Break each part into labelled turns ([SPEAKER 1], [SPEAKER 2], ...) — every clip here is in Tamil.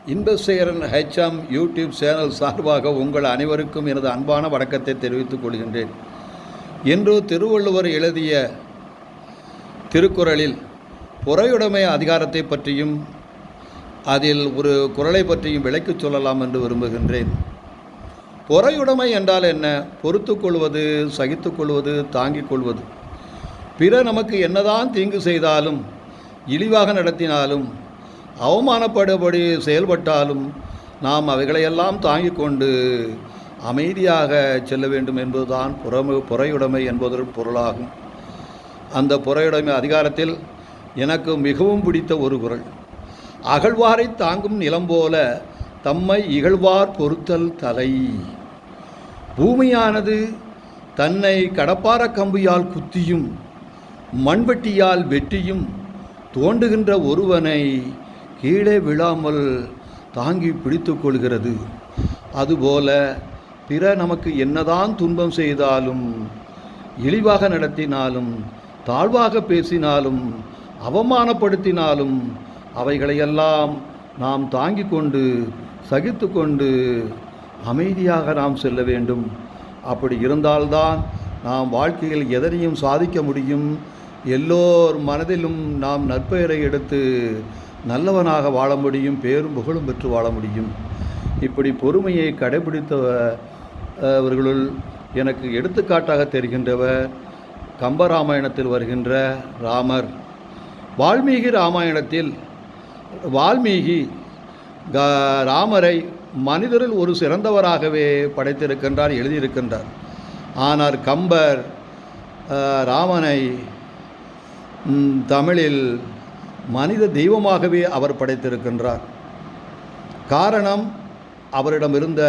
[SPEAKER 1] இன்பசேகரன் ஹெச்எம் யூடியூப் சேனல் சார்பாக உங்கள் அனைவருக்கும் எனது அன்பான வணக்கத்தை தெரிவித்துக் கொள்கின்றேன். இன்று திருவள்ளுவர் எழுதிய திருக்குறளில் பொறையுடைமை அதிகாரத்தை பற்றியும் அதில் ஒரு குறளை பற்றியும் விளக்கிச் சொல்லலாம் என்று விரும்புகின்றேன். பொறையுடைமை என்றால் என்ன? பொறுத்து கொள்வது, சகித்து கொள்வது, தாங்கிக் கொள்வது. பிற நமக்கு என்னதான் தீங்கு செய்தாலும், இழிவாக நடத்தினாலும், அவமானப்படும்படி செயல்பட்டாலும் நாம் அவைகளையெல்லாம் தாங்கிக் கொண்டு அமைதியாக செல்ல வேண்டும் என்பதுதான் பொறையுடைமை என்பதற்கு பொருளாகும். அந்த பொறையுடைமை அதிகாரத்தில் எனக்கு மிகவும் பிடித்த ஒரு குறள், அகழ்வாரை தாங்கும் நிலம் போல தம்மை இகழ்வார் பொறுத்தல் தலை. பூமியானது தன்னை கடப்பார கம்பியால் குத்தியும் மண்வெட்டியால் வெட்டியும் தோண்டுகின்ற ஒருவனை கீழே விழாமல் தாங்கி பிடித்து கொள்கிறது. அதுபோல பிற நமக்கு என்னதான் துன்பம் செய்தாலும், இழிவாக நடத்தினாலும், தாழ்வாக பேசினாலும், அவமானப்படுத்தினாலும் அவைகளையெல்லாம் நாம் தாங்கிக் கொண்டு சகித்து கொண்டு அமைதியாக நாம் செல்ல வேண்டும். அப்படி இருந்தால்தான் நாம் வாழ்க்கையில் எதனையும் சாதிக்க முடியும். எல்லோர் மனதிலும் நாம் நற்பெயரை எடுத்து நல்லவனாக வாழ முடியும், பேரும் புகழும் பெற்று வாழ முடியும். இப்படி பொறுமையை கடைபிடித்தவர்களுள் எனக்கு எடுத்துக்காட்டாக தெரிகின்றவர் கம்பராமாயணத்தில் வருகின்ற ராமர். வால்மீகி ராமாயணத்தில் வால்மீகி ராமரை மனிதரில் ஒரு சிறந்தவராகவே படைத்திருக்கின்றார், எழுதியிருக்கின்றார். ஆனால் கம்பர் ராமனை தமிழில் மனித தெய்வமாகவே அவர் படைத்திருக்கின்றார். காரணம், அவரிடம் இருந்த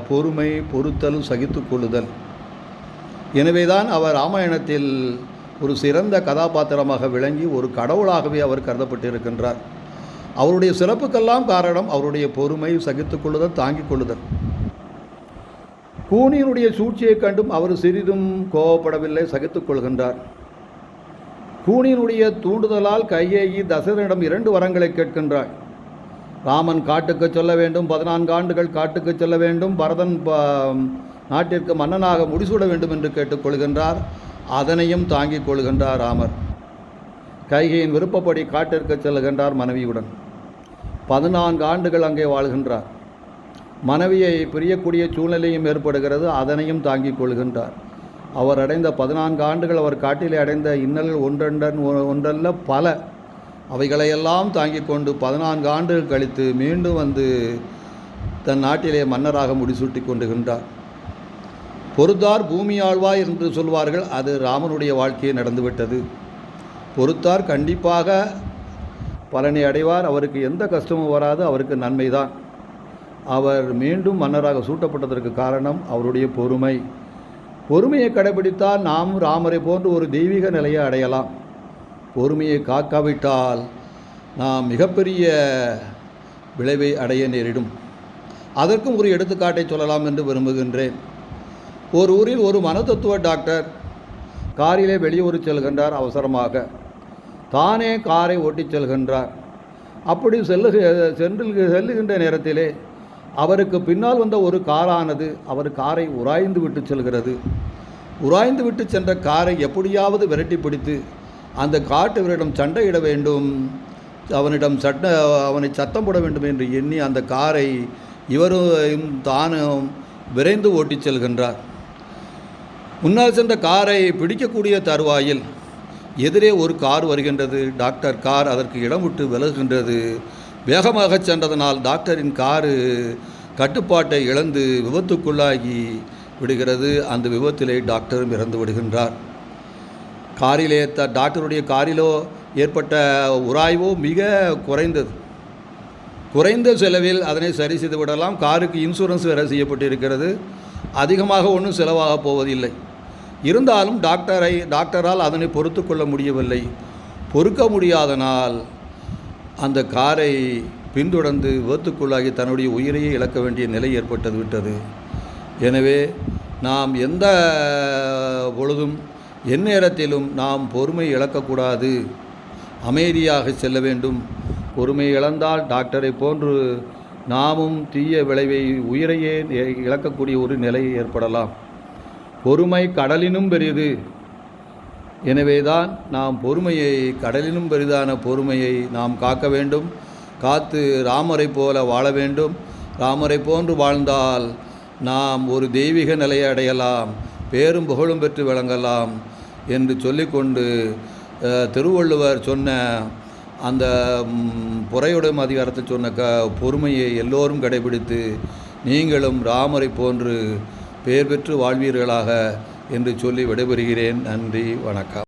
[SPEAKER 1] பொறுமை, பொறுத்தல், சகித்து கொள்ளுதல். எனவேதான் அவர் ராமாயணத்தில் ஒரு சிறந்த கதாபாத்திரமாக விளங்கி ஒரு கடவுளாகவே அவர் கருதப்பட்டிருக்கின்றார். அவருடைய சிறப்புக்கெல்லாம் காரணம் அவருடைய பொறுமை, சகித்து கொள்ளுதல், தாங்கிக் கொள்ளுதல். கூனியினுடைய சூழ்ச்சியைக் கண்டும் அவர் சிறிதும் கோபப்படவில்லை, சகித்துக் கொள்கின்றார். கூனியினுடைய தூண்டுதலால் கைகேயி தசரனிடம் 2 வரங்களை கேட்கின்றாள். ராமன் காட்டுக்கு செல்ல வேண்டும், 14 ஆண்டுகள் காட்டுக்கு செல்ல வேண்டும், பரதன் நாட்டிற்கு மன்னனாக முடிசூட வேண்டும் என்று கேட்டுக்கொள்கின்றார். அதனையும் தாங்கிக் கொள்கின்றார் ராமர். கைகையின் விருப்பப்படி காட்டிற்கு செல்கின்றார் மனைவியுடன். 14 ஆண்டுகள் அங்கே வாழ்கின்றார். மனைவியை பிரியக்கூடிய சூழ்நிலையும் ஏற்படுகிறது, அதனையும் தாங்கிக் கொள்கின்றார். அவர் அடைந்த 14 ஆண்டுகள் அவர் காட்டிலே அடைந்த இன்னல்கள் ஒன்றல்ல பல. அவைகளையெல்லாம் தாங்கிக் கொண்டு 14 ஆண்டுகள் கழித்து மீண்டும் வந்து தன் நாட்டிலே மன்னராக முடிசூட்டி கொண்டுகின்றார். பொறுத்தார் பூமி ஆழ்வார் என்று சொல்வார்கள். அது ராமனுடைய வாழ்க்கையை நடந்துவிட்டது. பொறுத்தார் கண்டிப்பாக பலனை அடைவார். அவருக்கு எந்த கஷ்டமும் வராது, அவருக்கு நன்மைதான். அவர் மீண்டும் மன்னராக சூட்டப்பட்டதற்கு காரணம் அவருடைய பொறுமை. பொறுமையை கடைபிடித்தால் நாம் ராமரை போன்று ஒரு தெய்வீக நிலையை அடையலாம். பொறுமையை காக்காவிட்டால் நாம் மிகப்பெரிய விளைவை அடைய நேரிடும். அதற்கும் ஒரு எடுத்துக்காட்டை சொல்லலாம் என்று விரும்புகின்றேன். ஒரு ஊரில் ஒரு மனதத்துவ டாக்டர் காரிலே வெளியூர் செல்கின்றார். அவசரமாக தானே காரை ஓட்டிச் செல்கின்றார். அப்படி செல்லுகின்ற நேரத்திலே அவருக்கு பின்னால் வந்த ஒரு காரானது அவர் காரை உராய்ந்து விட்டு செல்கிறது. உராய்ந்து விட்டு சென்ற காரை எப்படியாவது விரட்டி பிடித்து அந்த காட்டவரிடம் சண்டையிட வேண்டும், அவனை சத்தம் போட வேண்டும் என்று எண்ணி அந்த காரை இவரும் தானும் விரைந்து ஓட்டிச் செல்கின்றார். முன்னால் சென்ற காரை பிடிக்கக்கூடிய தருவாயில் எதிரே ஒரு கார் வருகின்றது. டாக்டர் கார் அதற்கு இடம் விட்டு விலகுகின்றது. வேகமாக சென்றதனால் டாக்டரின் காரு கட்டுப்பாட்டை இழந்து விபத்துக்குள்ளாகி விடுகிறது. அந்த விபத்திலே டாக்டரும் இறந்து விடுகின்றார். காரிலே டாக்டருடைய காரிலோ ஏற்பட்ட உராய்வோ மிக குறைந்த செலவில் அதனை சரி செய்து விடலாம். காருக்கு இன்சூரன்ஸ் வேறு செய்யப்பட்டிருக்கிறது. அதிகமாக ஒன்றும் செலவாக போவதில்லை. இருந்தாலும் டாக்டரால் அதனை பொறுத்து கொள்ள முடியவில்லை. பொறுக்க முடியாதனால் அந்த காரை பின்தொடர்ந்து விபத்துக்குள்ளாகி தன்னுடைய உயிரையே இழக்க வேண்டிய நிலை ஏற்பட்டது விட்டது. எனவே நாம் எந்த பொழுதும் எந்நேரத்திலும் நாம் பொறுமை இழக்கக்கூடாது, அமைதியாக செல்ல வேண்டும். பொறுமை இழந்தால் டாக்டரை போன்று நாமும் தீய விளைவை உயிரையே இழக்கக்கூடிய ஒரு நிலை ஏற்படலாம். பொறுமை கடலினும் பெரியது. எனவேதான் நாம் பொறுமையை, கடலினும் பெரிதான பொறுமையை நாம் காக்க வேண்டும். காத்து ராமரை போல வாழ வேண்டும். ராமரை போன்று வாழ்ந்தால் நாம் ஒரு தெய்வீக நிலையை அடையலாம், பேரும் புகழும் பெற்று விளங்கலாம் என்று சொல்லிக்கொண்டு திருவள்ளுவர் சொன்ன அந்த பொறையுடைமை அதிகாரத்தில் சொன்ன பொறுமையை எல்லோரும் கடைபிடித்து நீங்களும் ராமரை போன்று பெயர் பெற்று வாழ்வீர்களாக என்று சொல்லி விடைபெறுகிறேன். நன்றி, வணக்கம்.